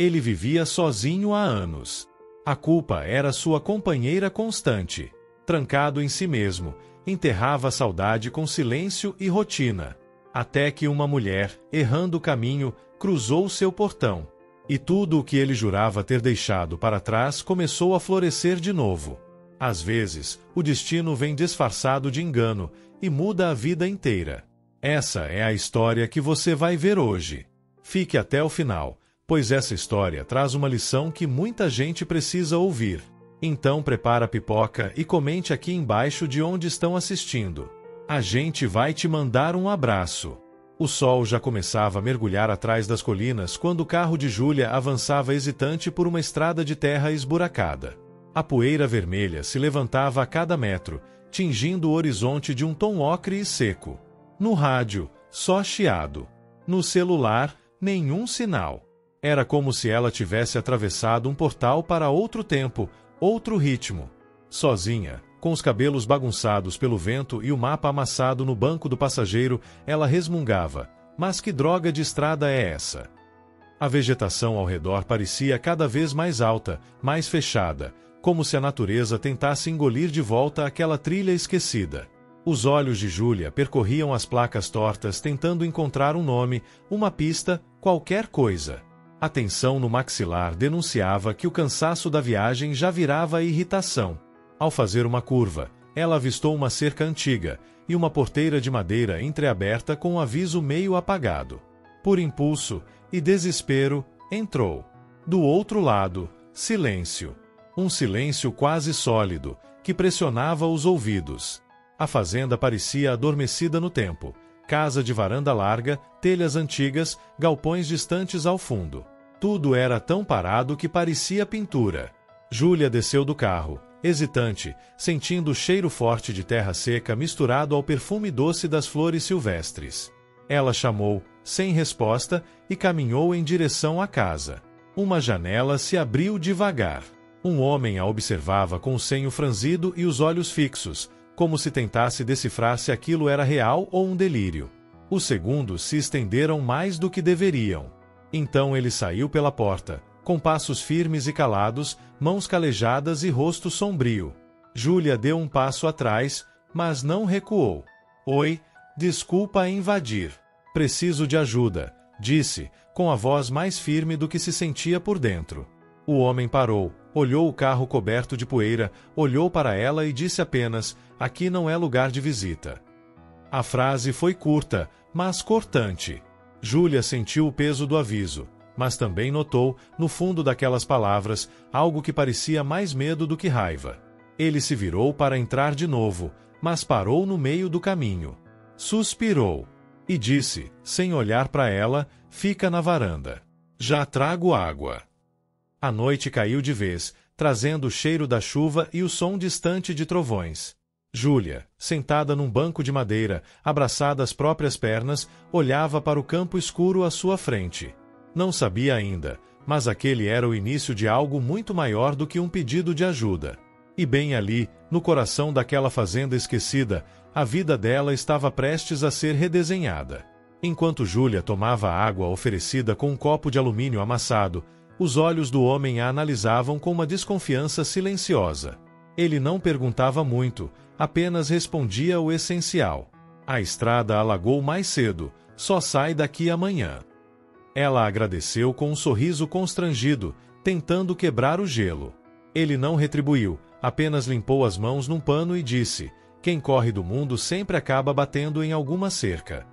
Ele vivia sozinho há anos. A culpa era sua companheira constante. Trancado em si mesmo, enterrava a saudade com silêncio e rotina. Até que uma mulher, errando o caminho, cruzou seu portão. E tudo o que ele jurava ter deixado para trás começou a florescer de novo. Às vezes, o destino vem disfarçado de engano e muda a vida inteira. Essa é a história que você vai ver hoje. Fique até o final, pois essa história traz uma lição que muita gente precisa ouvir. Então prepara a pipoca e comente aqui embaixo de onde estão assistindo. A gente vai te mandar um abraço. O sol já começava a mergulhar atrás das colinas quando o carro de Júlia avançava hesitante por uma estrada de terra esburacada. A poeira vermelha se levantava a cada metro, tingindo o horizonte de um tom ocre e seco. No rádio, só chiado. No celular, nenhum sinal. Era como se ela tivesse atravessado um portal para outro tempo, outro ritmo. Sozinha, com os cabelos bagunçados pelo vento e o mapa amassado no banco do passageiro, ela resmungava: mas que droga de estrada é essa? A vegetação ao redor parecia cada vez mais alta, mais fechada, como se a natureza tentasse engolir de volta aquela trilha esquecida. Os olhos de Júlia percorriam as placas tortas tentando encontrar um nome, uma pista, qualquer coisa. A tensão no maxilar denunciava que o cansaço da viagem já virava irritação. Ao fazer uma curva, ela avistou uma cerca antiga e uma porteira de madeira entreaberta com um aviso meio apagado. Por impulso e desespero, entrou. Do outro lado, silêncio. Um silêncio quase sólido, que pressionava os ouvidos. A fazenda parecia adormecida no tempo. Casa de varanda larga, telhas antigas, galpões distantes ao fundo. Tudo era tão parado que parecia pintura. Júlia desceu do carro, hesitante, sentindo o cheiro forte de terra seca misturado ao perfume doce das flores silvestres. Ela chamou, sem resposta, e caminhou em direção à casa. Uma janela se abriu devagar. Um homem a observava com o senho franzido e os olhos fixos, como se tentasse decifrar se aquilo era real ou um delírio. Os segundos se estenderam mais do que deveriam. Então ele saiu pela porta, com passos firmes e calados, mãos calejadas e rosto sombrio. Júlia deu um passo atrás, mas não recuou. Oi, desculpa invadir. Preciso de ajuda, disse, com a voz mais firme do que se sentia por dentro. O homem parou, olhou o carro coberto de poeira, olhou para ela e disse apenas: aqui não é lugar de visita. A frase foi curta, mas cortante. Júlia sentiu o peso do aviso, mas também notou, no fundo daquelas palavras, algo que parecia mais medo do que raiva. Ele se virou para entrar de novo, mas parou no meio do caminho. Suspirou e disse, sem olhar para ela: fica na varanda. Já trago água. A noite caiu de vez, trazendo o cheiro da chuva e o som distante de trovões. Júlia, sentada num banco de madeira, abraçada às próprias pernas, olhava para o campo escuro à sua frente. Não sabia ainda, mas aquele era o início de algo muito maior do que um pedido de ajuda. E bem ali, no coração daquela fazenda esquecida, a vida dela estava prestes a ser redesenhada. Enquanto Júlia tomava a água oferecida com um copo de alumínio amassado, os olhos do homem a analisavam com uma desconfiança silenciosa. Ele não perguntava muito, apenas respondia o essencial. A estrada alagou mais cedo, só sai daqui amanhã. Ela agradeceu com um sorriso constrangido, tentando quebrar o gelo. Ele não retribuiu, apenas limpou as mãos num pano e disse: quem corre do mundo sempre acaba batendo em alguma cerca.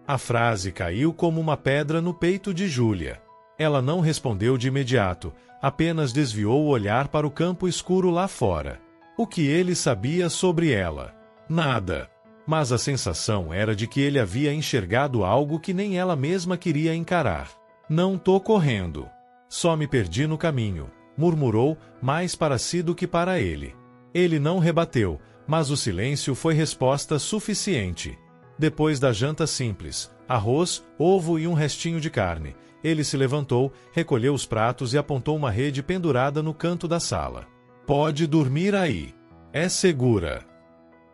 A frase caiu como uma pedra no peito de Júlia. Ela não respondeu de imediato, apenas desviou o olhar para o campo escuro lá fora. O que ele sabia sobre ela? Nada. Mas a sensação era de que ele havia enxergado algo que nem ela mesma queria encarar. Não tô correndo. Só me perdi no caminho, murmurou, mais para si do que para ele. Ele não rebateu, mas o silêncio foi resposta suficiente. Depois da janta simples, arroz, ovo e um restinho de carne, ele se levantou, recolheu os pratos e apontou uma rede pendurada no canto da sala. Pode dormir aí. É segura.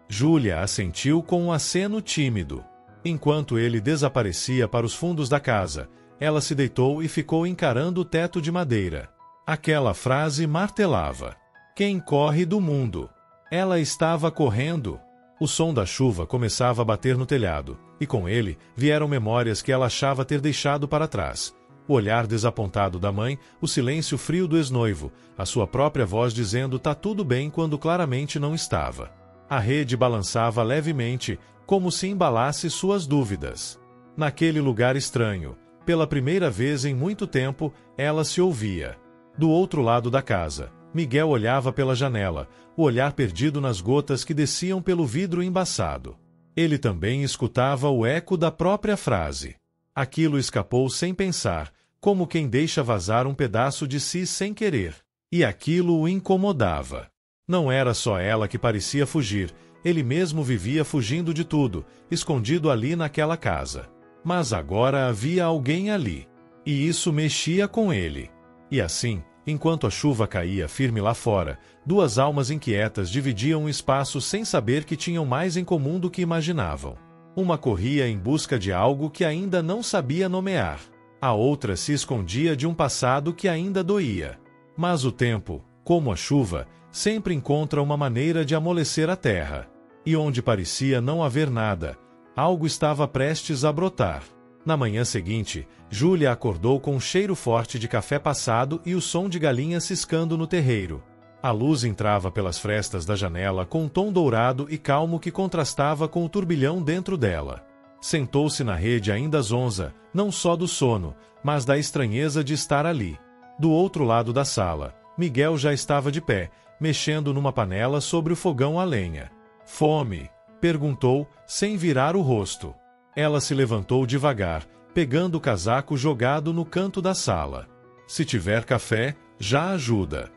Júlia assentiu com um aceno tímido. Enquanto ele desaparecia para os fundos da casa, Ela se deitou e ficou encarando o teto de madeira. Aquela frase martelava. Quem corre do mundo? Ela estava correndo. O som da chuva começava a bater no telhado, e com ele vieram memórias que ela achava ter deixado para trás. O olhar desapontado da mãe, o silêncio frio do ex-noivo, a sua própria voz dizendo tá tudo bem quando claramente não estava. A rede balançava levemente, como se embalasse suas dúvidas. Naquele lugar estranho, pela primeira vez em muito tempo, ela se ouvia. Do outro lado da casa, Miguel olhava pela janela, o olhar perdido nas gotas que desciam pelo vidro embaçado. Ele também escutava o eco da própria frase. Aquilo escapou sem pensar, como quem deixa vazar um pedaço de si sem querer. E aquilo o incomodava. Não era só ela que parecia fugir, ele mesmo vivia fugindo de tudo, escondido ali naquela casa. Mas agora havia alguém ali. E isso mexia com ele. E assim, enquanto a chuva caía firme lá fora, duas almas inquietas dividiam um espaço sem saber que tinham mais em comum do que imaginavam. Uma corria em busca de algo que ainda não sabia nomear. A outra se escondia de um passado que ainda doía. Mas o tempo, como a chuva, sempre encontra uma maneira de amolecer a terra. E onde parecia não haver nada, algo estava prestes a brotar. Na manhã seguinte, Júlia acordou com um cheiro forte de café passado e o som de galinhas ciscando no terreiro. A luz entrava pelas frestas da janela com um tom dourado e calmo que contrastava com o turbilhão dentro dela. Sentou-se na rede ainda zonza, não só do sono, mas da estranheza de estar ali. Do outro lado da sala, Miguel já estava de pé, mexendo numa panela sobre o fogão a lenha. Fome? Perguntou, sem virar o rosto. Ela se levantou devagar, pegando o casaco jogado no canto da sala. Se tiver café, já ajuda.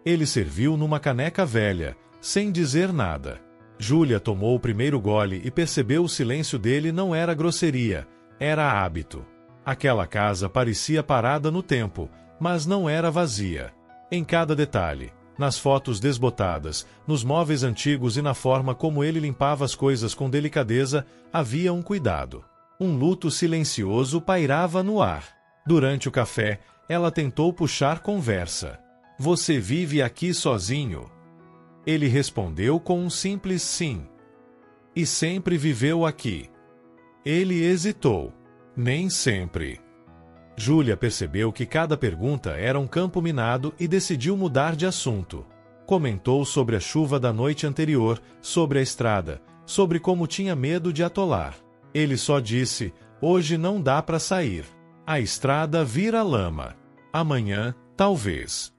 Ele serviu numa caneca velha, sem dizer nada. Júlia tomou o primeiro gole e percebeu o silêncio dele não era grosseria, era hábito. Aquela casa parecia parada no tempo, mas não era vazia. Em cada detalhe, nas fotos desbotadas, nos móveis antigos e na forma como ele limpava as coisas com delicadeza, havia um cuidado. Um luto silencioso pairava no ar. Durante o café, ela tentou puxar conversa. Você vive aqui sozinho? Ele respondeu com um simples sim. E sempre viveu aqui? Ele hesitou. Nem sempre. Júlia percebeu que cada pergunta era um campo minado e decidiu mudar de assunto. Comentou sobre a chuva da noite anterior, sobre a estrada, sobre como tinha medo de atolar. Ele só disse, hoje não dá para sair. A estrada vira lama. Amanhã, talvez.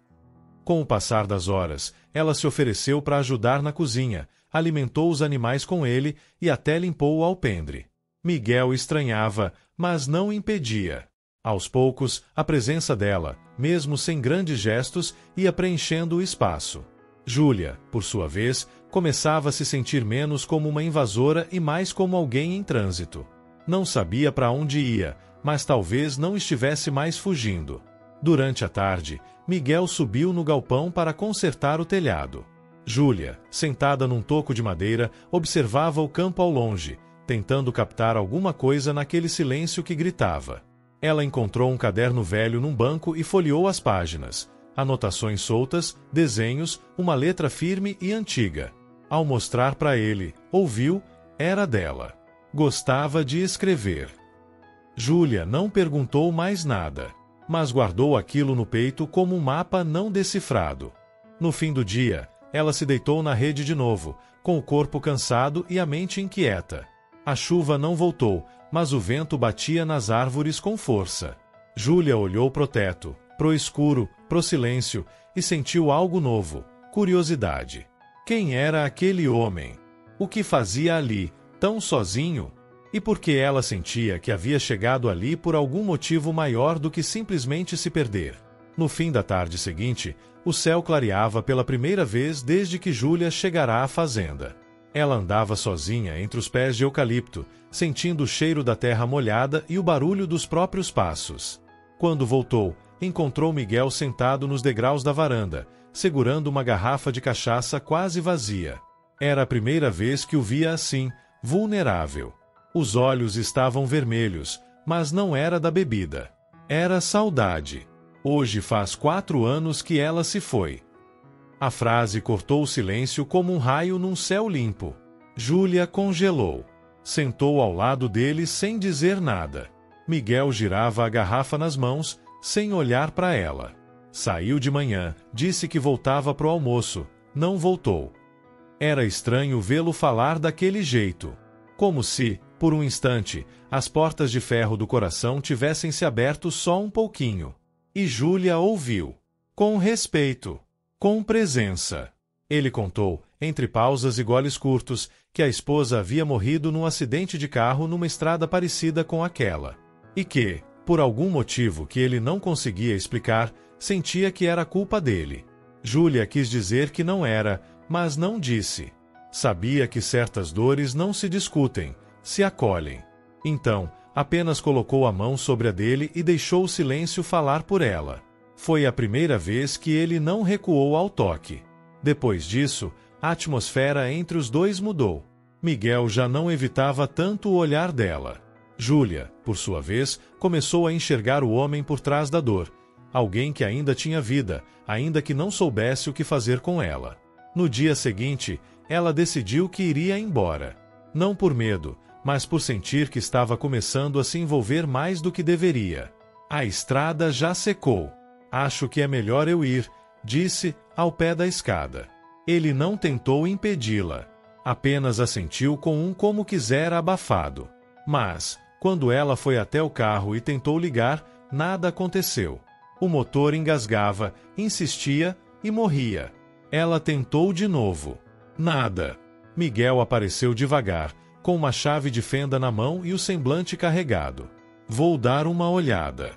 Com o passar das horas, ela se ofereceu para ajudar na cozinha, alimentou os animais com ele e até limpou o alpendre. Miguel estranhava, mas não impedia. Aos poucos, a presença dela, mesmo sem grandes gestos, ia preenchendo o espaço. Júlia, por sua vez, começava a se sentir menos como uma invasora e mais como alguém em trânsito. Não sabia para onde ia, mas talvez não estivesse mais fugindo. Durante a tarde, Miguel subiu no galpão para consertar o telhado. Júlia, sentada num toco de madeira, observava o campo ao longe, tentando captar alguma coisa naquele silêncio que gritava. Ela encontrou um caderno velho num banco e folheou as páginas. Anotações soltas, desenhos, uma letra firme e antiga. Ao mostrar para ele, ouviu, era dela. Gostava de escrever. Júlia não perguntou mais nada, mas guardou aquilo no peito como um mapa não decifrado. No fim do dia, ela se deitou na rede de novo, com o corpo cansado e a mente inquieta. A chuva não voltou, mas o vento batia nas árvores com força. Júlia olhou pro teto, pro escuro, pro silêncio, e sentiu algo novo, curiosidade. Quem era aquele homem? O que fazia ali, tão sozinho? E por que ela sentia que havia chegado ali por algum motivo maior do que simplesmente se perder? No fim da tarde seguinte, o céu clareava pela primeira vez desde que Júlia chegara à fazenda. Ela andava sozinha entre os pés de eucalipto, sentindo o cheiro da terra molhada e o barulho dos próprios passos. Quando voltou, encontrou Miguel sentado nos degraus da varanda, segurando uma garrafa de cachaça quase vazia. Era a primeira vez que o via assim, vulnerável. Os olhos estavam vermelhos, mas não era da bebida. Era saudade. Hoje faz 4 anos que ela se foi. A frase cortou o silêncio como um raio num céu limpo. Júlia congelou. Sentou ao lado dele sem dizer nada. Miguel girava a garrafa nas mãos, sem olhar para ela. Saiu de manhã, disse que voltava pro almoço. Não voltou. Era estranho vê-lo falar daquele jeito. Como se, por um instante, as portas de ferro do coração tivessem se aberto só um pouquinho. E Júlia ouviu. Com respeito. Com presença. Ele contou, entre pausas e goles curtos, que a esposa havia morrido num acidente de carro numa estrada parecida com aquela. E que, por algum motivo que ele não conseguia explicar, sentia que era culpa dele. Júlia quis dizer que não era, mas não disse. Sabia que certas dores não se discutem, se acolhem. Então, apenas colocou a mão sobre a dele e deixou o silêncio falar por ela. Foi a primeira vez que ele não recuou ao toque. Depois disso, a atmosfera entre os dois mudou. Miguel já não evitava tanto o olhar dela. Júlia, por sua vez, começou a enxergar o homem por trás da dor. Alguém que ainda tinha vida, ainda que não soubesse o que fazer com ela. No dia seguinte, ela decidiu que iria embora. Não por medo, mas por sentir que estava começando a se envolver mais do que deveria. A estrada já secou. Acho que é melhor eu ir, disse, ao pé da escada. Ele não tentou impedi-la. Apenas assentiu com um como quisera abafado. Mas, quando ela foi até o carro e tentou ligar, nada aconteceu. O motor engasgava, insistia e morria. Ela tentou de novo. Nada. Miguel apareceu devagar, com uma chave de fenda na mão e o semblante carregado. Vou dar uma olhada.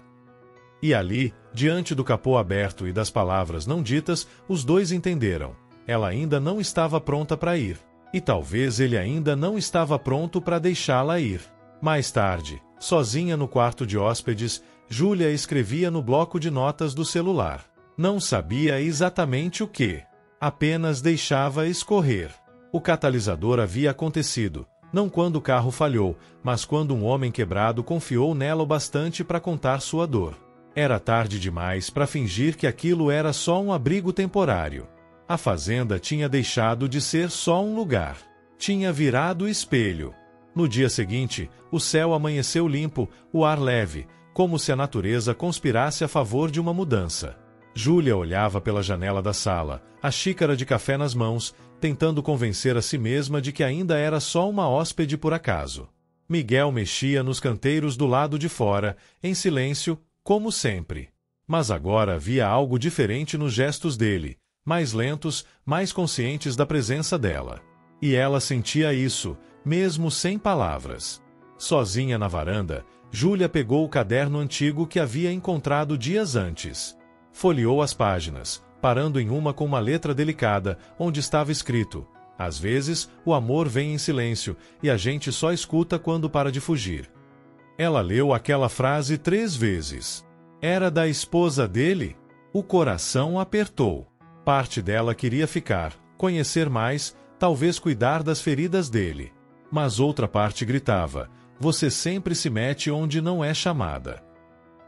E ali, diante do capô aberto e das palavras não ditas, os dois entenderam. Ela ainda não estava pronta para ir. E talvez ele ainda não estava pronto para deixá-la ir. Mais tarde, sozinha no quarto de hóspedes, Júlia escrevia no bloco de notas do celular. Não sabia exatamente o que. Apenas deixava escorrer. O catalisador havia acontecido, não quando o carro falhou, mas quando um homem quebrado confiou nela o bastante para contar sua dor. Era tarde demais para fingir que aquilo era só um abrigo temporário. A fazenda tinha deixado de ser só um lugar. Tinha virado espelho. No dia seguinte, o céu amanheceu limpo, o ar leve, como se a natureza conspirasse a favor de uma mudança. Júlia olhava pela janela da sala, a xícara de café nas mãos, tentando convencer a si mesma de que ainda era só uma hóspede por acaso. Miguel mexia nos canteiros do lado de fora, em silêncio, como sempre. Mas agora havia algo diferente nos gestos dele, mais lentos, mais conscientes da presença dela. E ela sentia isso, mesmo sem palavras. Sozinha na varanda, Júlia pegou o caderno antigo que havia encontrado dias antes. Folheou as páginas, parando em uma com uma letra delicada, onde estava escrito: às vezes, o amor vem em silêncio, e a gente só escuta quando para de fugir. Ela leu aquela frase 3 vezes. Era da esposa dele? O coração apertou. Parte dela queria ficar, conhecer mais, talvez cuidar das feridas dele. Mas outra parte gritava: você sempre se mete onde não é chamada.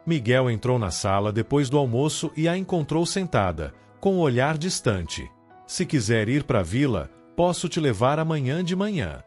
Miguel entrou na sala depois do almoço e a encontrou sentada, com o olhar distante. Se quiser ir para a vila, posso te levar amanhã de manhã.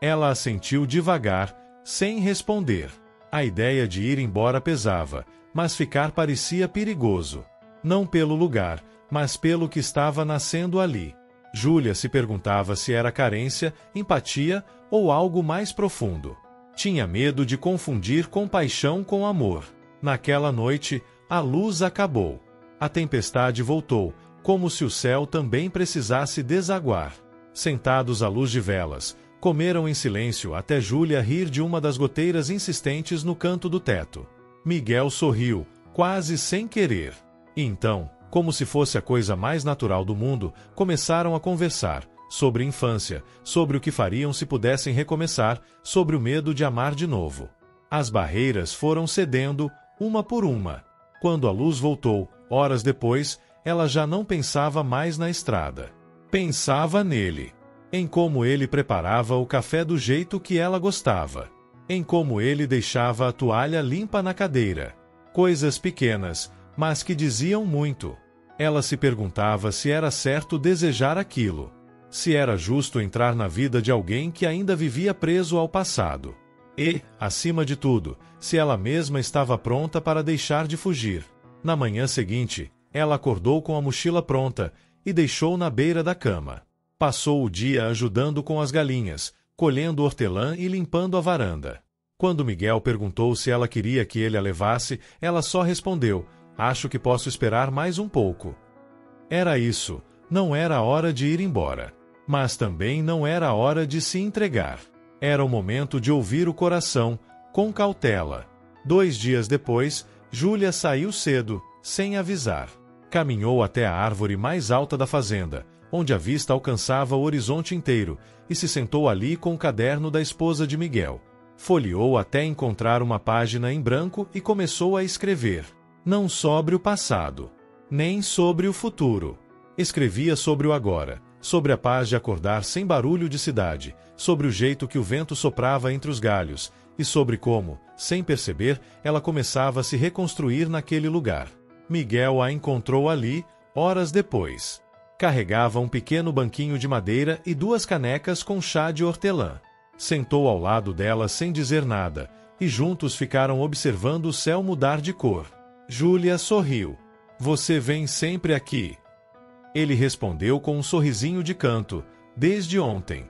Ela assentiu devagar, sem responder. A ideia de ir embora pesava, mas ficar parecia perigoso. Não pelo lugar, mas pelo que estava nascendo ali. Júlia se perguntava se era carência, empatia ou algo mais profundo. Tinha medo de confundir compaixão com amor. Naquela noite, a luz acabou. A tempestade voltou, como se o céu também precisasse desaguar. Sentados à luz de velas, comeram em silêncio até Júlia rir de uma das goteiras insistentes no canto do teto. Miguel sorriu, quase sem querer. E então, como se fosse a coisa mais natural do mundo, começaram a conversar sobre infância, sobre o que fariam se pudessem recomeçar, sobre o medo de amar de novo. As barreiras foram cedendo, uma por uma. Quando a luz voltou, horas depois, ela já não pensava mais na estrada. Pensava nele. Em como ele preparava o café do jeito que ela gostava. Em como ele deixava a toalha limpa na cadeira. Coisas pequenas, mas que diziam muito. Ela se perguntava se era certo desejar aquilo. Se era justo entrar na vida de alguém que ainda vivia preso ao passado. E, acima de tudo, se ela mesma estava pronta para deixar de fugir. Na manhã seguinte, ela acordou com a mochila pronta e deixou na beira da cama. Passou o dia ajudando com as galinhas, colhendo hortelã e limpando a varanda. Quando Miguel perguntou se ela queria que ele a levasse, ela só respondeu: "Acho que posso esperar mais um pouco." Era isso, não era hora de ir embora. Mas também não era hora de se entregar. Era o momento de ouvir o coração, com cautela. 2 dias depois, Júlia saiu cedo, sem avisar. Caminhou até a árvore mais alta da fazenda, onde a vista alcançava o horizonte inteiro, e se sentou ali com o caderno da esposa de Miguel. Folheou até encontrar uma página em branco e começou a escrever. Não sobre o passado, nem sobre o futuro. Escrevia sobre o agora, sobre a paz de acordar sem barulho de cidade, sobre o jeito que o vento soprava entre os galhos, e sobre como, sem perceber, ela começava a se reconstruir naquele lugar. Miguel a encontrou ali, horas depois. Carregava um pequeno banquinho de madeira e 2 canecas com chá de hortelã. Sentou ao lado dela sem dizer nada, e juntos ficaram observando o céu mudar de cor. Júlia sorriu. "Você vem sempre aqui?" Ele respondeu com um sorrisinho de canto: "Desde ontem."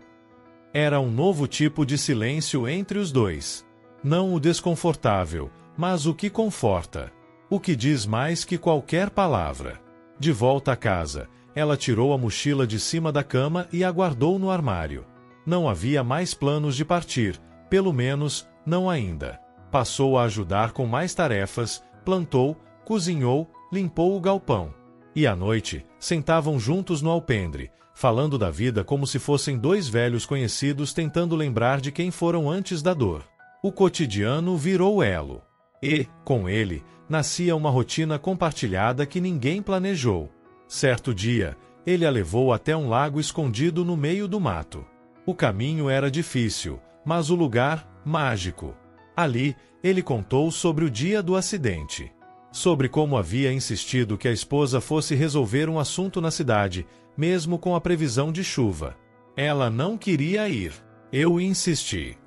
Era um novo tipo de silêncio entre os dois. Não o desconfortável, mas o que conforta. O que diz mais que qualquer palavra. De volta à casa, ela tirou a mochila de cima da cama e a guardou no armário. Não havia mais planos de partir, pelo menos, não ainda. Passou a ajudar com mais tarefas, plantou, cozinhou, limpou o galpão. E à noite, sentavam juntos no alpendre, falando da vida como se fossem 2 velhos conhecidos tentando lembrar de quem foram antes da dor. O cotidiano virou elo. E, com ele, nascia uma rotina compartilhada que ninguém planejou. Certo dia, ele a levou até um lago escondido no meio do mato. O caminho era difícil, mas o lugar, mágico. Ali, ele contou sobre o dia do acidente. Sobre como havia insistido que a esposa fosse resolver um assunto na cidade, mesmo com a previsão de chuva. Ela não queria ir. Eu insisti.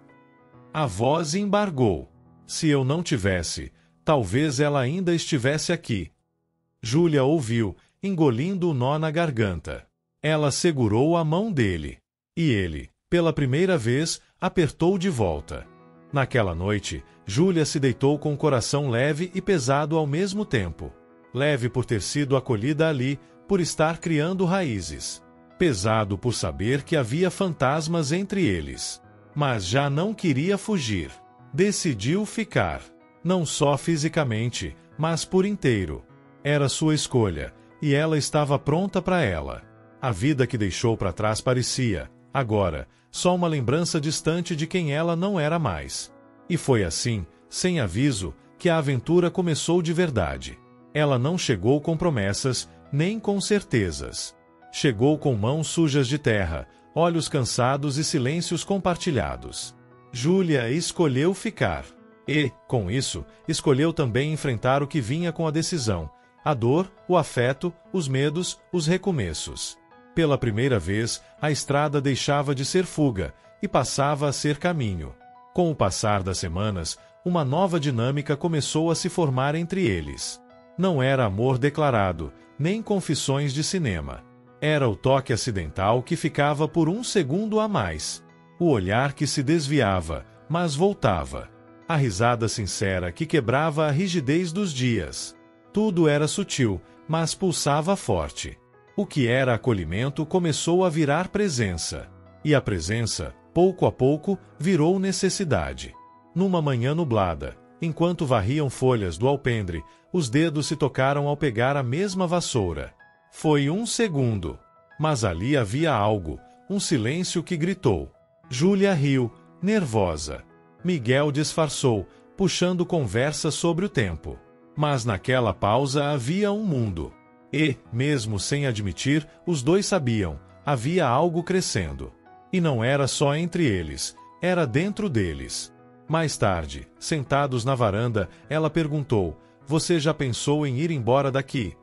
A voz embargou. Se eu não tivesse, talvez ela ainda estivesse aqui. Júlia ouviu, engolindo o nó na garganta. Ela segurou a mão dele. E ele, pela primeira vez, apertou de volta. Naquela noite, Júlia se deitou com o coração leve e pesado ao mesmo tempo. Leve por ter sido acolhida ali, por estar criando raízes. Pesado por saber que havia fantasmas entre eles. Mas já não queria fugir. Decidiu ficar. Não só fisicamente, mas por inteiro. Era sua escolha, e ela estava pronta para ela. A vida que deixou para trás parecia, agora, só uma lembrança distante de quem ela não era mais. E foi assim, sem aviso, que a aventura começou de verdade. Ela não chegou com promessas, nem com certezas. Chegou com mãos sujas de terra, olhos cansados e silêncios compartilhados. Júlia escolheu ficar. E, com isso, escolheu também enfrentar o que vinha com a decisão: a dor, o afeto, os medos, os recomeços. Pela primeira vez, a estrada deixava de ser fuga e passava a ser caminho. Com o passar das semanas, uma nova dinâmica começou a se formar entre eles. Não era amor declarado, nem confissões de cinema. Era o toque acidental que ficava por 1 segundo a mais. O olhar que se desviava, mas voltava. A risada sincera que quebrava a rigidez dos dias. Tudo era sutil, mas pulsava forte. O que era acolhimento começou a virar presença. E a presença, pouco a pouco, virou necessidade. Numa manhã nublada, enquanto varriam folhas do alpendre, os dedos se tocaram ao pegar a mesma vassoura. Foi 1 segundo. Mas ali havia algo, um silêncio que gritou. Júlia riu, nervosa. Miguel disfarçou, puxando conversa sobre o tempo. Mas naquela pausa havia um mundo. E, mesmo sem admitir, os dois sabiam, havia algo crescendo. E não era só entre eles, era dentro deles. Mais tarde, sentados na varanda, ela perguntou: você já pensou em ir embora daqui?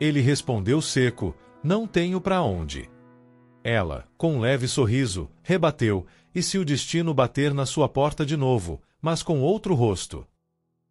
Ele respondeu seco: não tenho para onde. Ela, com um leve sorriso, rebateu: e se o destino bater na sua porta de novo, mas com outro rosto?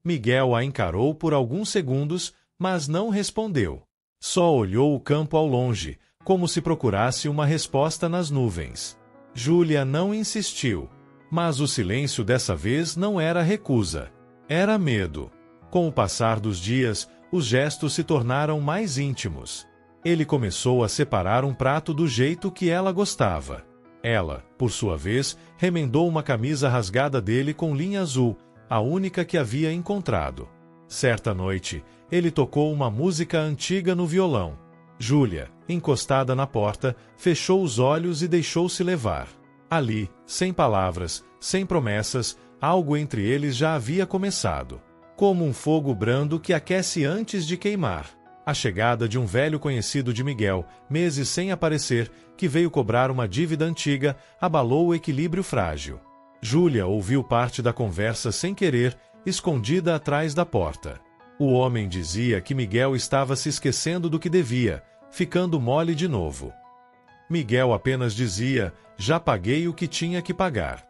Miguel a encarou por alguns segundos, mas não respondeu. Só olhou o campo ao longe, como se procurasse uma resposta nas nuvens. Júlia não insistiu. Mas o silêncio dessa vez não era recusa. Era medo. Com o passar dos dias, os gestos se tornaram mais íntimos. Ele começou a separar um prato do jeito que ela gostava. Ela, por sua vez, remendou uma camisa rasgada dele com linha azul, a única que havia encontrado. Certa noite, ele tocou uma música antiga no violão. Júlia, encostada na porta, fechou os olhos e deixou-se levar. Ali, sem palavras, sem promessas, algo entre eles já havia começado. Como um fogo brando que aquece antes de queimar. A chegada de um velho conhecido de Miguel, meses sem aparecer, que veio cobrar uma dívida antiga, abalou o equilíbrio frágil. Júlia ouviu parte da conversa sem querer, escondida atrás da porta. O homem dizia que Miguel estava se esquecendo do que devia, ficando mole de novo. Miguel apenas dizia: já paguei o que tinha que pagar.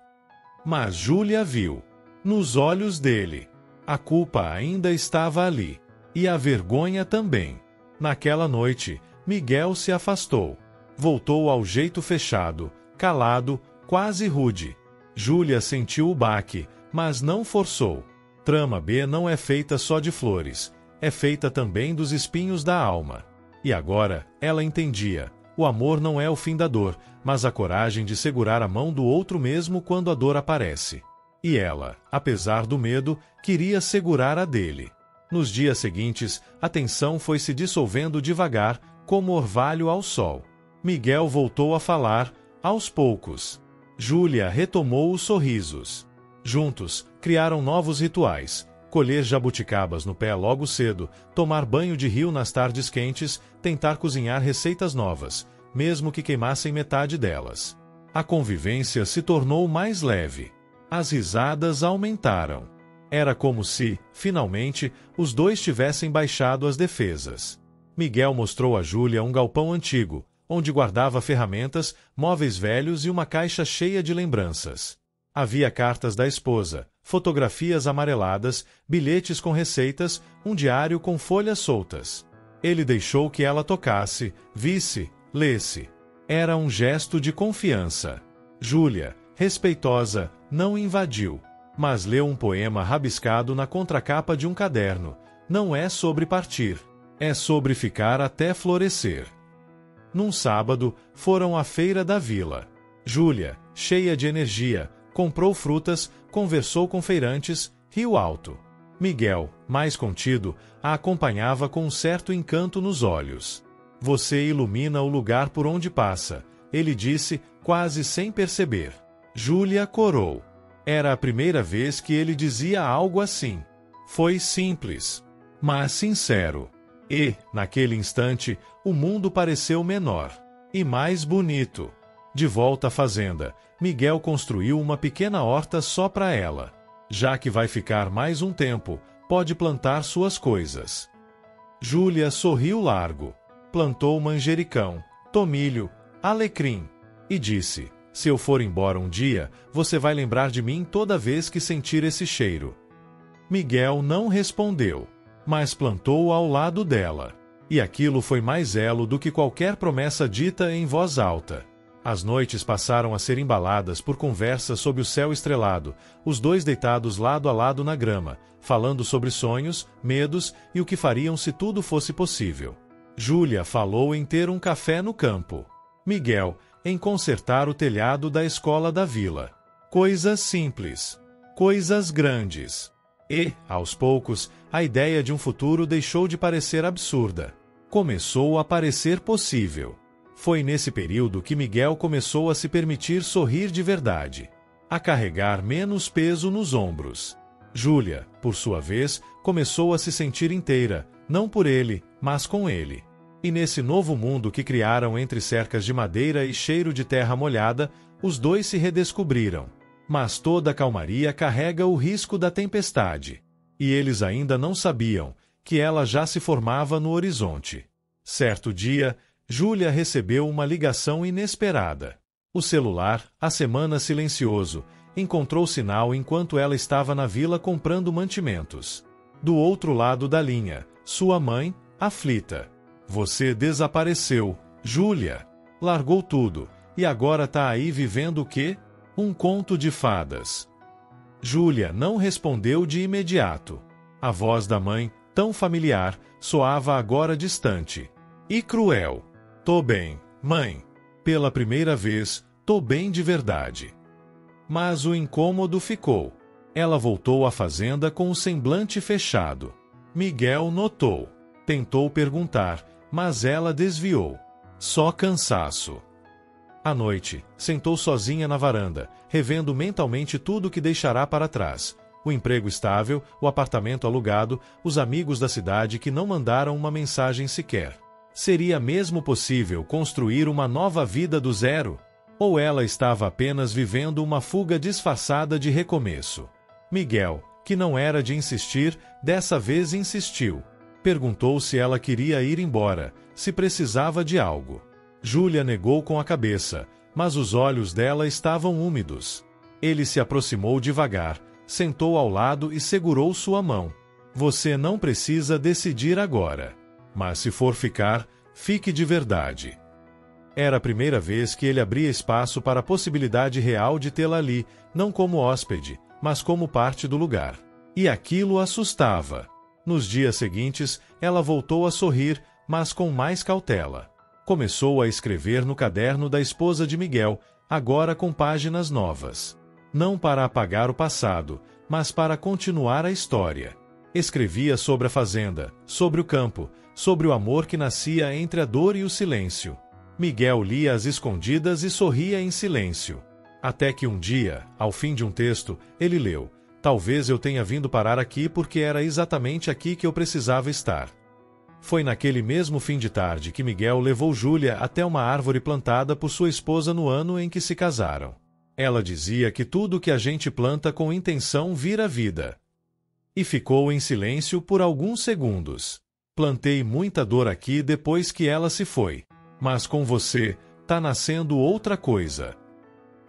Mas Júlia viu. Nos olhos dele. A culpa ainda estava ali. E a vergonha também. Naquela noite, Miguel se afastou. Voltou ao jeito fechado, calado, quase rude. Júlia sentiu o baque, mas não forçou. Trama B não é feita só de flores. É feita também dos espinhos da alma. E agora, ela entendia. O amor não é o fim da dor, mas a coragem de segurar a mão do outro mesmo quando a dor aparece. E ela, apesar do medo, queria segurar a dele. Nos dias seguintes, a tensão foi se dissolvendo devagar, como orvalho ao sol. Miguel voltou a falar, aos poucos. Júlia retomou os sorrisos. Juntos, criaram novos rituais. Colher jabuticabas no pé logo cedo, tomar banho de rio nas tardes quentes, tentar cozinhar receitas novas, mesmo que queimassem metade delas. A convivência se tornou mais leve. As risadas aumentaram. Era como se, finalmente, os dois tivessem baixado as defesas. Miguel mostrou a Júlia um galpão antigo, onde guardava ferramentas, móveis velhos e uma caixa cheia de lembranças. Havia cartas da esposa, fotografias amareladas, bilhetes com receitas, um diário com folhas soltas. Ele deixou que ela tocasse, visse, lesse. Era um gesto de confiança. Júlia, respeitosa, não invadiu, mas leu um poema rabiscado na contracapa de um caderno. Não é sobre partir, é sobre ficar até florescer. Num sábado, foram à feira da vila. Júlia, cheia de energia, comprou frutas, conversou com feirantes, riu alto. Miguel, mais contido, a acompanhava com um certo encanto nos olhos. Você ilumina o lugar por onde passa, ele disse, quase sem perceber. Júlia corou. Era a primeira vez que ele dizia algo assim. Foi simples, mas sincero. E, naquele instante, o mundo pareceu menor e mais bonito. De volta à fazenda, Miguel construiu uma pequena horta só para ela. Já que vai ficar mais um tempo, pode plantar suas coisas. Júlia sorriu largo. Plantou manjericão, tomilho, alecrim. E disse: se eu for embora um dia, você vai lembrar de mim toda vez que sentir esse cheiro. Miguel não respondeu, mas plantou ao lado dela. E aquilo foi mais elo do que qualquer promessa dita em voz alta. As noites passaram a ser embaladas por conversas sob o céu estrelado, os dois deitados lado a lado na grama, falando sobre sonhos, medos e o que fariam se tudo fosse possível. Júlia falou em ter um café no campo. Miguel, em consertar o telhado da escola da vila. Coisas simples. Coisas grandes. E, aos poucos, a ideia de um futuro deixou de parecer absurda. Começou a parecer possível. Foi nesse período que Miguel começou a se permitir sorrir de verdade, a carregar menos peso nos ombros. Júlia, por sua vez, começou a se sentir inteira, não por ele, mas com ele. E nesse novo mundo que criaram entre cercas de madeira e cheiro de terra molhada, os dois se redescobriram. Mas toda calmaria carrega o risco da tempestade. E eles ainda não sabiam que ela já se formava no horizonte. Certo dia, Júlia recebeu uma ligação inesperada. O celular, a semana silencioso, encontrou sinal enquanto ela estava na vila comprando mantimentos. Do outro lado da linha, sua mãe, aflita. Você desapareceu, Júlia. Largou tudo, e agora tá aí vivendo o quê? Um conto de fadas. Júlia não respondeu de imediato. A voz da mãe, tão familiar, soava agora distante. E cruel. Tô bem, mãe. Pela primeira vez, tô bem de verdade. Mas o incômodo ficou. Ela voltou à fazenda com o semblante fechado. Miguel notou. Tentou perguntar, mas ela desviou. Só cansaço. À noite, sentou sozinha na varanda, revendo mentalmente tudo que deixará para trás. O emprego estável, o apartamento alugado, os amigos da cidade que não mandaram uma mensagem sequer. Seria mesmo possível construir uma nova vida do zero? Ou ela estava apenas vivendo uma fuga disfarçada de recomeço? Miguel, que não era de insistir, dessa vez insistiu. Perguntou se ela queria ir embora, se precisava de algo. Júlia negou com a cabeça, mas os olhos dela estavam úmidos. Ele se aproximou devagar, sentou ao lado e segurou sua mão. Você não precisa decidir agora. Mas se for ficar, fique de verdade. Era a primeira vez que ele abria espaço para a possibilidade real de tê-la ali, não como hóspede, mas como parte do lugar. E aquilo assustava. Nos dias seguintes, ela voltou a sorrir, mas com mais cautela. Começou a escrever no caderno da esposa de Miguel, agora com páginas novas. Não para apagar o passado, mas para continuar a história. Escrevia sobre a fazenda, sobre o campo, sobre o amor que nascia entre a dor e o silêncio. Miguel lia às escondidas e sorria em silêncio. Até que um dia, ao fim de um texto, ele leu: talvez eu tenha vindo parar aqui porque era exatamente aqui que eu precisava estar. Foi naquele mesmo fim de tarde que Miguel levou Júlia até uma árvore plantada por sua esposa no ano em que se casaram. Ela dizia que tudo que a gente planta com intenção vira vida. E ficou em silêncio por alguns segundos. Plantei muita dor aqui depois que ela se foi. Mas com você, tá nascendo outra coisa.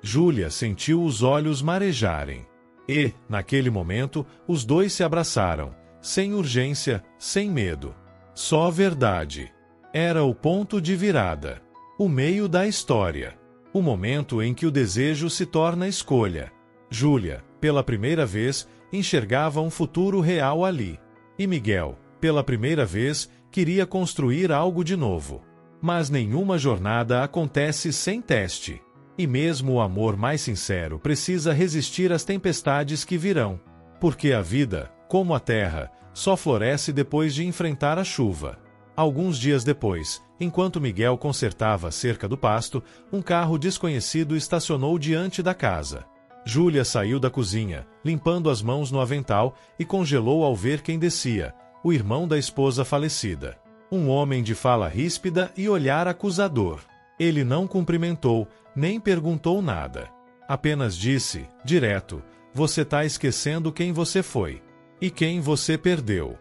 Júlia sentiu os olhos marejarem. E, naquele momento, os dois se abraçaram, sem urgência, sem medo. Só verdade. Era o ponto de virada. O meio da história. O momento em que o desejo se torna escolha. Júlia, pela primeira vez, enxergava um futuro real ali. E Miguel, pela primeira vez, queria construir algo de novo. Mas nenhuma jornada acontece sem teste. E mesmo o amor mais sincero precisa resistir às tempestades que virão. Porque a vida, como a terra, só floresce depois de enfrentar a chuva. Alguns dias depois, enquanto Miguel consertava a cerca do pasto, um carro desconhecido estacionou diante da casa. Júlia saiu da cozinha, limpando as mãos no avental, e congelou ao ver quem descia, o irmão da esposa falecida. Um homem de fala ríspida e olhar acusador. Ele não cumprimentou, nem perguntou nada. Apenas disse, direto: você tá esquecendo quem você foi. E quem você perdeu.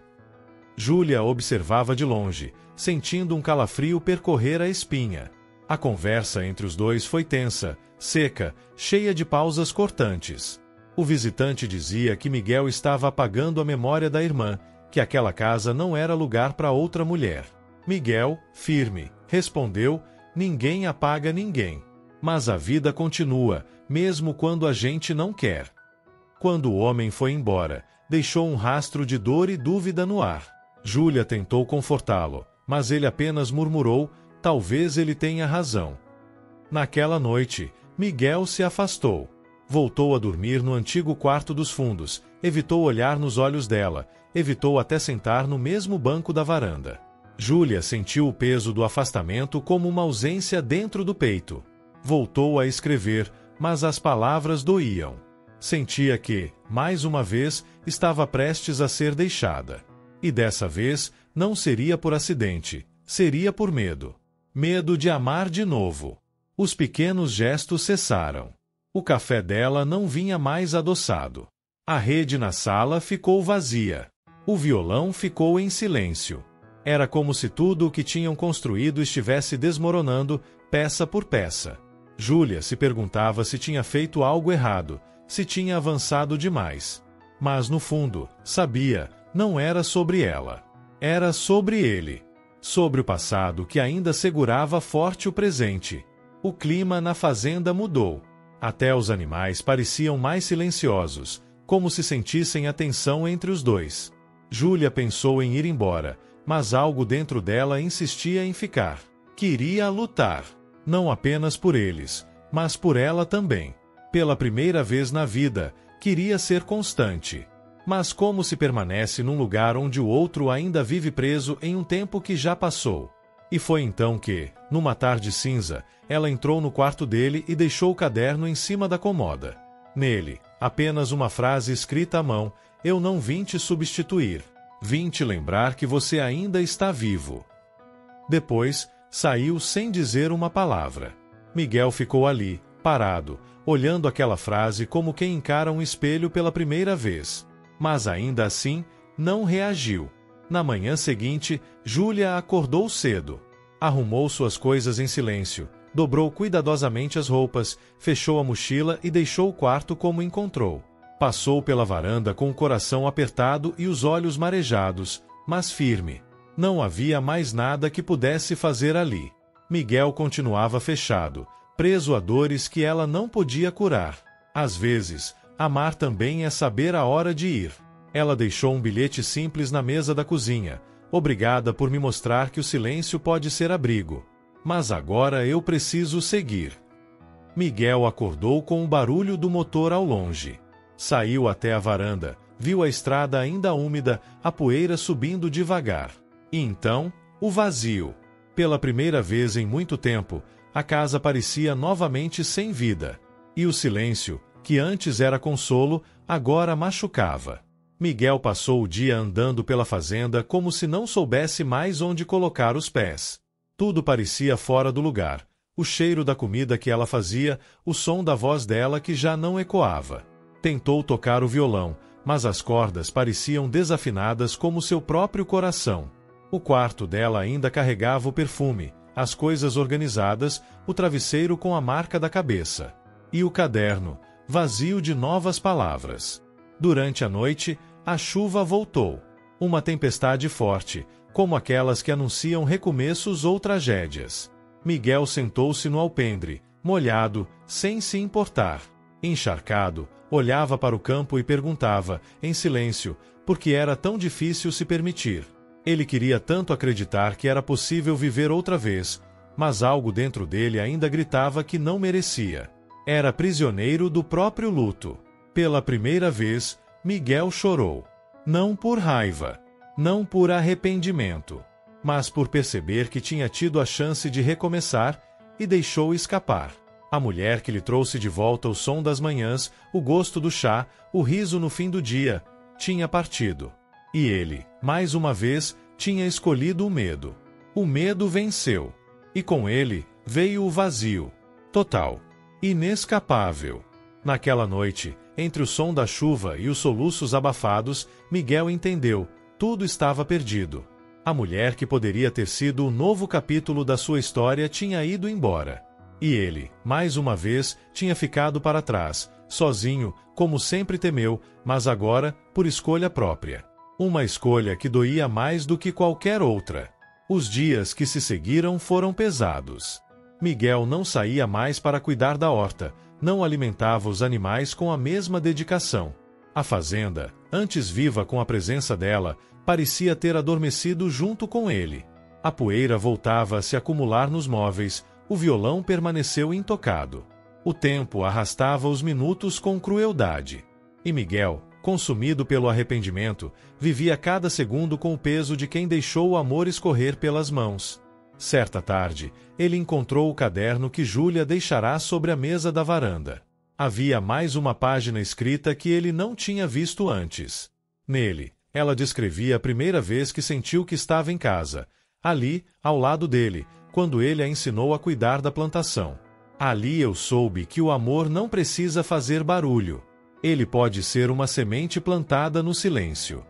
Júlia observava de longe, sentindo um calafrio percorrer a espinha. A conversa entre os dois foi tensa, seca, cheia de pausas cortantes. O visitante dizia que Miguel estava apagando a memória da irmã, que aquela casa não era lugar para outra mulher. Miguel, firme, respondeu: ninguém apaga ninguém. Mas a vida continua, mesmo quando a gente não quer. Quando o homem foi embora, deixou um rastro de dor e dúvida no ar. Júlia tentou confortá-lo, mas ele apenas murmurou: talvez ele tenha razão. Naquela noite, Miguel se afastou. Voltou a dormir no antigo quarto dos fundos, evitou olhar nos olhos dela, evitou até sentar no mesmo banco da varanda. Júlia sentiu o peso do afastamento como uma ausência dentro do peito. Voltou a escrever, mas as palavras doíam. Sentia que, mais uma vez, estava prestes a ser deixada. E dessa vez, não seria por acidente, seria por medo. Medo de amar de novo. Os pequenos gestos cessaram. O café dela não vinha mais adoçado. A rede na sala ficou vazia. O violão ficou em silêncio. Era como se tudo o que tinham construído estivesse desmoronando, peça por peça. Júlia se perguntava se tinha feito algo errado, se tinha avançado demais. Mas, no fundo, sabia, não era sobre ela. Era sobre ele. Sobre o passado que ainda segurava forte o presente. O clima na fazenda mudou. Até os animais pareciam mais silenciosos, como se sentissem a tensão entre os dois. Júlia pensou em ir embora, mas algo dentro dela insistia em ficar. Queria lutar. Não apenas por eles, mas por ela também. Pela primeira vez na vida, queria ser constante. Mas como se permanece num lugar onde o outro ainda vive preso em um tempo que já passou? E foi então que, numa tarde cinza, ela entrou no quarto dele e deixou o caderno em cima da cômoda. Nele, apenas uma frase escrita à mão: "Eu não vim te substituir. Vim te lembrar que você ainda está vivo." Depois, saiu sem dizer uma palavra. Miguel ficou ali, parado, olhando aquela frase como quem encara um espelho pela primeira vez. Mas ainda assim, não reagiu. Na manhã seguinte, Júlia acordou cedo. Arrumou suas coisas em silêncio, dobrou cuidadosamente as roupas, fechou a mochila e deixou o quarto como encontrou. Passou pela varanda com o coração apertado e os olhos marejados, mas firme. Não havia mais nada que pudesse fazer ali. Miguel continuava fechado, preso a dores que ela não podia curar. Às vezes, amar também é saber a hora de ir. Ela deixou um bilhete simples na mesa da cozinha. "Obrigada por me mostrar que o silêncio pode ser abrigo. Mas agora eu preciso seguir." Miguel acordou com o barulho do motor ao longe. Saiu até a varanda, viu a estrada ainda úmida, a poeira subindo devagar. E então, o vazio. Pela primeira vez em muito tempo, a casa parecia novamente sem vida. E o silêncio, que antes era consolo, agora machucava. Miguel passou o dia andando pela fazenda como se não soubesse mais onde colocar os pés. Tudo parecia fora do lugar. O cheiro da comida que ela fazia, o som da voz dela que já não ecoava. Tentou tocar o violão, mas as cordas pareciam desafinadas como seu próprio coração. O quarto dela ainda carregava o perfume, as coisas organizadas, o travesseiro com a marca da cabeça. E o caderno, vazio de novas palavras. Durante a noite, a chuva voltou. Uma tempestade forte, como aquelas que anunciam recomeços ou tragédias. Miguel sentou-se no alpendre, molhado, sem se importar. Encharcado, olhava para o campo e perguntava, em silêncio, por que era tão difícil se permitir. Ele queria tanto acreditar que era possível viver outra vez, mas algo dentro dele ainda gritava que não merecia. Era prisioneiro do próprio luto. Pela primeira vez, Miguel chorou. Não por raiva, não por arrependimento, mas por perceber que tinha tido a chance de recomeçar e deixou escapar. A mulher que lhe trouxe de volta o som das manhãs, o gosto do chá, o riso no fim do dia, tinha partido. E ele, mais uma vez, tinha escolhido o medo. O medo venceu. E com ele veio o vazio. Total. Inescapável. Naquela noite, entre o som da chuva e os soluços abafados, Miguel entendeu, tudo estava perdido. A mulher que poderia ter sido o novo capítulo da sua história tinha ido embora. E ele, mais uma vez, tinha ficado para trás, sozinho, como sempre temeu, mas agora, por escolha própria. Uma escolha que doía mais do que qualquer outra. Os dias que se seguiram foram pesados. Miguel não saía mais para cuidar da horta, não alimentava os animais com a mesma dedicação. A fazenda, antes viva com a presença dela, parecia ter adormecido junto com ele. A poeira voltava a se acumular nos móveis, o violão permaneceu intocado. O tempo arrastava os minutos com crueldade. E Miguel, consumido pelo arrependimento, vivia cada segundo com o peso de quem deixou o amor escorrer pelas mãos. Certa tarde, ele encontrou o caderno que Júlia deixará sobre a mesa da varanda. Havia mais uma página escrita que ele não tinha visto antes. Nele, ela descrevia a primeira vez que sentiu que estava em casa, ali, ao lado dele, quando ele a ensinou a cuidar da plantação. Ali eu soube que o amor não precisa fazer barulho. Ele pode ser uma semente plantada no silêncio.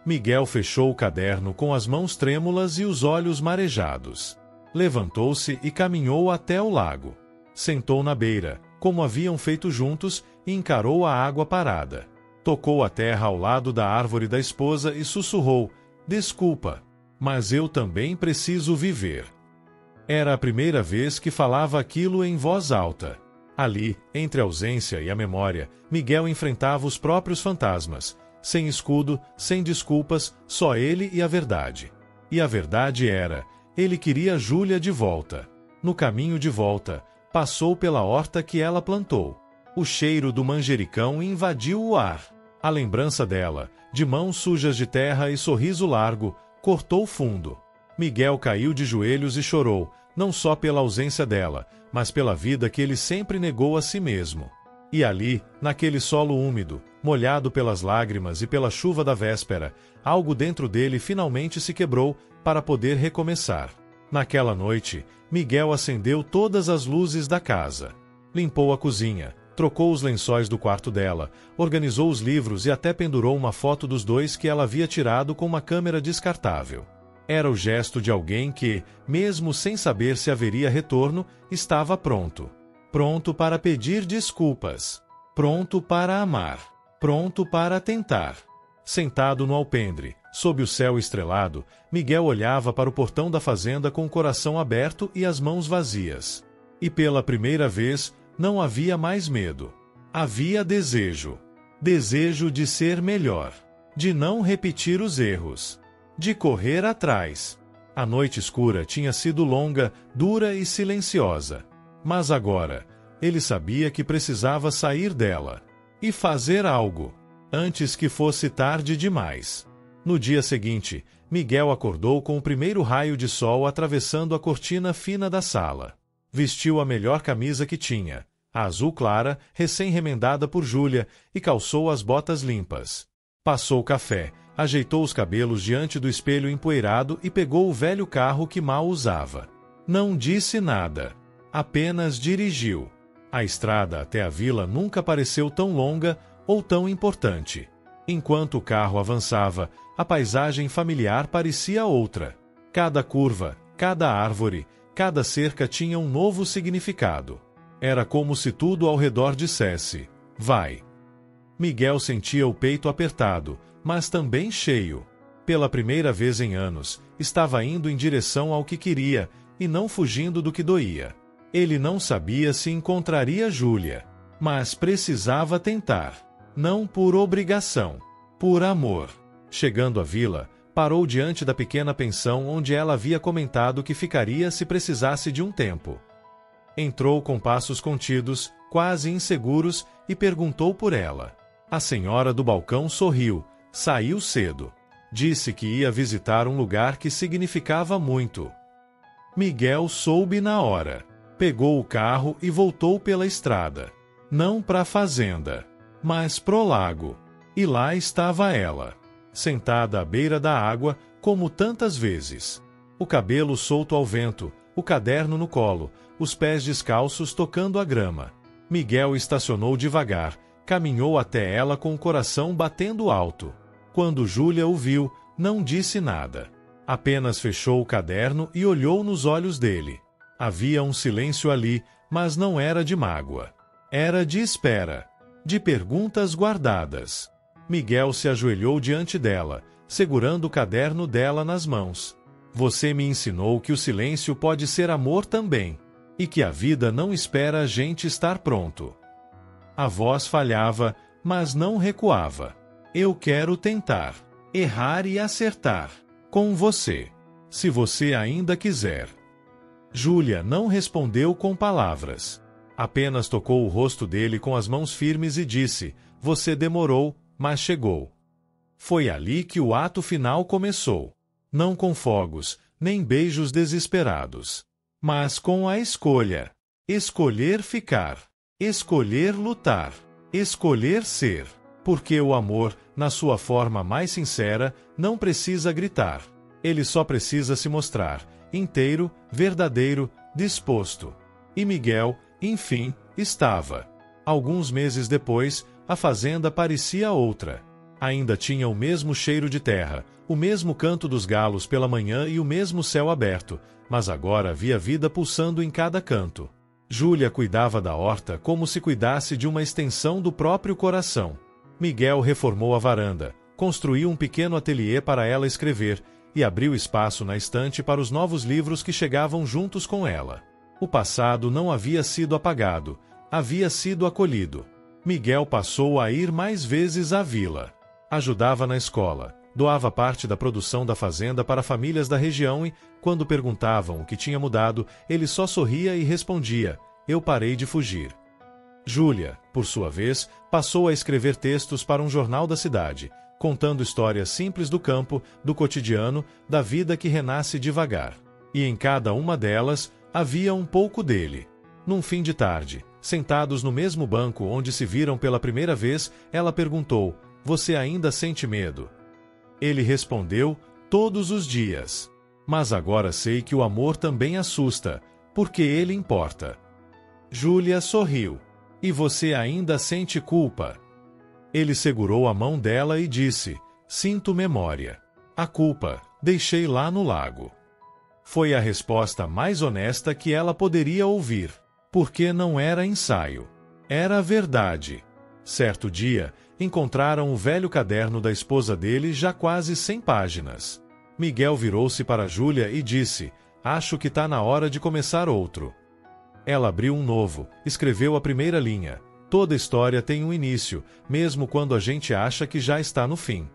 Miguel fechou o caderno com as mãos trêmulas e os olhos marejados. Levantou-se e caminhou até o lago. Sentou na beira, como haviam feito juntos, e encarou a água parada. Tocou a terra ao lado da árvore da esposa e sussurrou: "Desculpa, mas eu também preciso viver." Era a primeira vez que falava aquilo em voz alta. Ali, entre a ausência e a memória, Miguel enfrentava os próprios fantasmas, sem escudo, sem desculpas, só ele e a verdade. E a verdade era: ele queria Júlia de volta. No caminho de volta, passou pela horta que ela plantou. O cheiro do manjericão invadiu o ar. A lembrança dela, de mãos sujas de terra e sorriso largo, cortou fundo. Miguel caiu de joelhos e chorou, não só pela ausência dela, mas pela vida que ele sempre negou a si mesmo. E ali, naquele solo úmido, molhado pelas lágrimas e pela chuva da véspera, algo dentro dele finalmente se quebrou para poder recomeçar. Naquela noite, Miguel acendeu todas as luzes da casa. Limpou a cozinha, trocou os lençóis do quarto dela, organizou os livros e até pendurou uma foto dos dois que ela havia tirado com uma câmera descartável. Era o gesto de alguém que, mesmo sem saber se haveria retorno, estava pronto. Pronto para pedir desculpas. Pronto para amar. Pronto para tentar. Sentado no alpendre, sob o céu estrelado, Miguel olhava para o portão da fazenda com o coração aberto e as mãos vazias. E pela primeira vez, não havia mais medo. Havia desejo. Desejo de ser melhor. De não repetir os erros. De correr atrás. A noite escura tinha sido longa, dura e silenciosa. Mas agora, ele sabia que precisava sair dela. E fazer algo. Antes que fosse tarde demais. No dia seguinte, Miguel acordou com o primeiro raio de sol atravessando a cortina fina da sala. Vestiu a melhor camisa que tinha, a azul clara, recém-remendada por Júlia, e calçou as botas limpas. Passou café, ajeitou os cabelos diante do espelho empoeirado e pegou o velho carro que mal usava. Não disse nada. Apenas dirigiu. A estrada até a vila nunca pareceu tão longa ou tão importante. Enquanto o carro avançava, a paisagem familiar parecia outra. Cada curva, cada árvore, cada cerca tinha um novo significado. Era como se tudo ao redor dissesse: vai. Miguel sentia o peito apertado, mas também cheio. Pela primeira vez em anos, estava indo em direção ao que queria, e não fugindo do que doía. Ele não sabia se encontraria Júlia, mas precisava tentar. Não por obrigação, por amor. Chegando à vila, parou diante da pequena pensão onde ela havia comentado que ficaria se precisasse de um tempo. Entrou com passos contidos, quase inseguros, e perguntou por ela. A senhora do balcão sorriu, saiu cedo. Disse que ia visitar um lugar que significava muito. Miguel soube na hora. Pegou o carro e voltou pela estrada. Não para a fazenda, mas pro lago. E lá estava ela, sentada à beira da água, como tantas vezes. O cabelo solto ao vento, o caderno no colo, os pés descalços tocando a grama. Miguel estacionou devagar, caminhou até ela com o coração batendo alto. Quando Júlia o viu, não disse nada. Apenas fechou o caderno e olhou nos olhos dele. Havia um silêncio ali, mas não era de mágoa. Era de espera, de perguntas guardadas. Miguel se ajoelhou diante dela, segurando o caderno dela nas mãos. Você me ensinou que o silêncio pode ser amor também, e que a vida não espera a gente estar pronto. A voz falhava, mas não recuava. Eu quero tentar, errar e acertar, com você, se você ainda quiser. Júlia não respondeu com palavras. Apenas tocou o rosto dele com as mãos firmes e disse: você demorou, mas chegou. Foi ali que o ato final começou. Não com fogos, nem beijos desesperados. Mas com a escolha. Escolher ficar. Escolher lutar. Escolher ser. Porque o amor, na sua forma mais sincera, não precisa gritar. Ele só precisa se mostrar, inteiro, verdadeiro, disposto. E Miguel, enfim, estava. Alguns meses depois, A fazenda parecia outra. Ainda tinha o mesmo cheiro de terra, o mesmo canto dos galos pela manhã e o mesmo céu aberto, mas agora havia vida pulsando em cada canto. Júlia cuidava da horta como se cuidasse de uma extensão do próprio coração. Miguel reformou a varanda, construiu um pequeno ateliê para ela escrever e abriu espaço na estante para os novos livros que chegavam juntos com ela. O passado não havia sido apagado, havia sido acolhido. Miguel passou a ir mais vezes à vila. Ajudava na escola, doava parte da produção da fazenda para famílias da região e, quando perguntavam o que tinha mudado, ele só sorria e respondia: "Eu parei de fugir." Júlia, por sua vez, passou a escrever textos para um jornal da cidade, contando histórias simples do campo, do cotidiano, da vida que renasce devagar. E em cada uma delas, havia um pouco dele. Num fim de tarde, sentados no mesmo banco onde se viram pela primeira vez, ela perguntou: "Você ainda sente medo?" Ele respondeu: "Todos os dias. Mas agora sei que o amor também assusta, porque ele importa." Júlia sorriu. "E você ainda sente culpa?" Ele segurou a mão dela e disse: "Sinto memória. A culpa, deixei lá no lago." Foi a resposta mais honesta que ela poderia ouvir, porque não era ensaio. Era verdade. Certo dia, encontraram o velho caderno da esposa dele já quase 100 páginas. Miguel virou-se para Júlia e disse: "Acho que tá na hora de começar outro." Ela abriu um novo, escreveu a primeira linha. Toda história tem um início, mesmo quando a gente acha que já está no fim.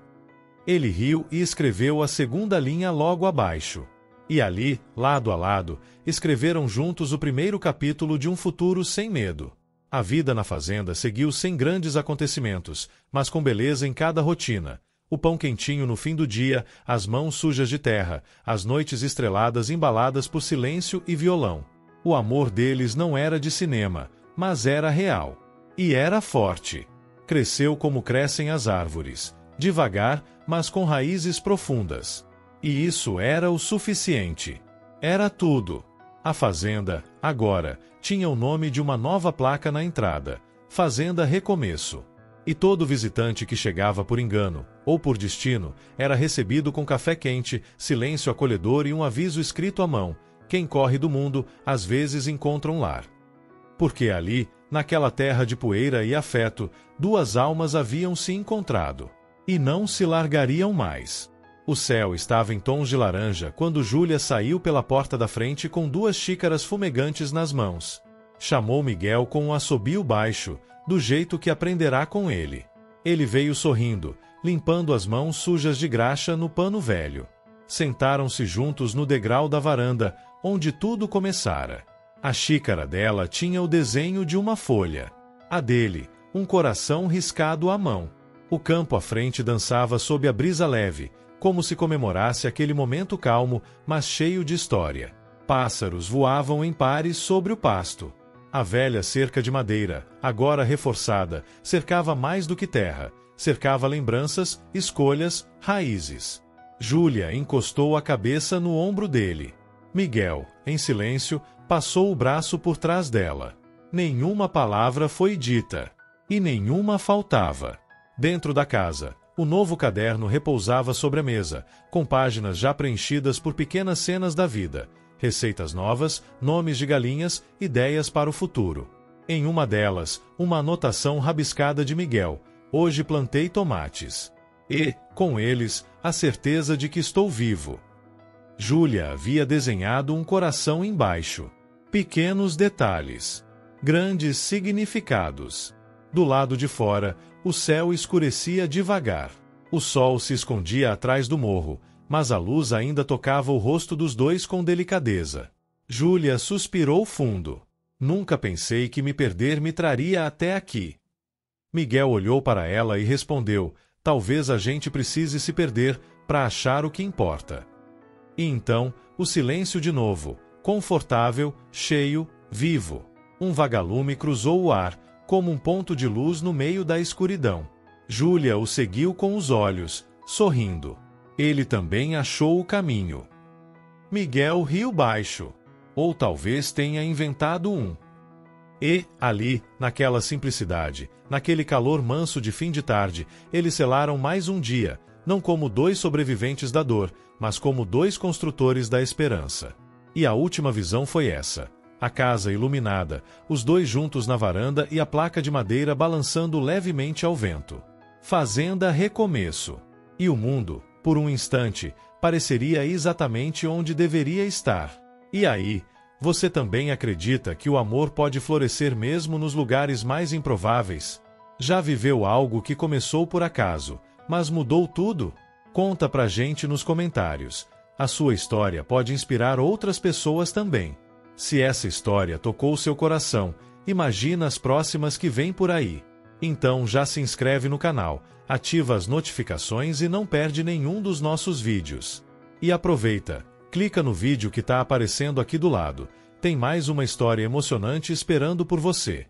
Ele riu e escreveu a segunda linha logo abaixo. E ali, lado a lado, escreveram juntos o primeiro capítulo de um futuro sem medo. A vida na fazenda seguiu sem grandes acontecimentos, mas com beleza em cada rotina. O pão quentinho no fim do dia, as mãos sujas de terra, as noites estreladas embaladas por silêncio e violão. O amor deles não era de cinema, mas era real. E era forte. Cresceu como crescem as árvores, devagar, mas com raízes profundas. E isso era o suficiente. Era tudo. A fazenda, agora, tinha o nome de uma nova placa na entrada: Fazenda Recomeço. E todo visitante que chegava por engano, ou por destino, era recebido com café quente, silêncio acolhedor e um aviso escrito à mão: quem corre do mundo, às vezes encontra um lar. Porque ali, naquela terra de poeira e afeto, duas almas haviam se encontrado. E não se largariam mais. O céu estava em tons de laranja quando Júlia saiu pela porta da frente com 2 xícaras fumegantes nas mãos. Chamou Miguel com um assobio baixo, do jeito que aprenderá com ele. Ele veio sorrindo, limpando as mãos sujas de graxa no pano velho. Sentaram-se juntos no degrau da varanda, onde tudo começara. A xícara dela tinha o desenho de uma folha. A dele, um coração riscado à mão. O campo à frente dançava sob a brisa leve, como se comemorasse aquele momento calmo, mas cheio de história. Pássaros voavam em pares sobre o pasto. A velha cerca de madeira, agora reforçada, cercava mais do que terra, cercava lembranças, escolhas, raízes. Júlia encostou a cabeça no ombro dele. Miguel, em silêncio, passou o braço por trás dela. Nenhuma palavra foi dita. E nenhuma faltava. Dentro da casa, o novo caderno repousava sobre a mesa, com páginas já preenchidas por pequenas cenas da vida, receitas novas, nomes de galinhas, ideias para o futuro. Em uma delas, uma anotação rabiscada de Miguel: hoje plantei tomates. E, com eles, a certeza de que estou vivo. Júlia havia desenhado um coração embaixo. Pequenos detalhes. Grandes significados. Do lado de fora, o céu escurecia devagar. O sol se escondia atrás do morro, mas a luz ainda tocava o rosto dos dois com delicadeza. Júlia suspirou fundo. Nunca pensei que me perder me traria até aqui. Miguel olhou para ela e respondeu: talvez a gente precise se perder para achar o que importa. E então, o silêncio de novo, confortável, cheio, vivo. Um vagalume cruzou o ar, como um ponto de luz no meio da escuridão. Júlia o seguiu com os olhos, sorrindo. Ele também achou o caminho. Miguel riu baixo. Ou talvez tenha inventado um. E, ali, naquela simplicidade, naquele calor manso de fim de tarde, eles selaram mais um dia, não como dois sobreviventes da dor, mas como dois construtores da esperança. E a última visão foi essa. A casa iluminada, os dois juntos na varanda e a placa de madeira balançando levemente ao vento. Fazenda Recomeço. E o mundo, por um instante, pareceria exatamente onde deveria estar. E aí, você também acredita que o amor pode florescer mesmo nos lugares mais improváveis? Já viveu algo que começou por acaso, mas mudou tudo? Conta pra gente nos comentários. A sua história pode inspirar outras pessoas também. Se essa história tocou seu coração, imagina as próximas que vêm por aí. Então já se inscreve no canal, ativa as notificações e não perde nenhum dos nossos vídeos. E aproveita, clica no vídeo que está aparecendo aqui do lado. Tem mais uma história emocionante esperando por você.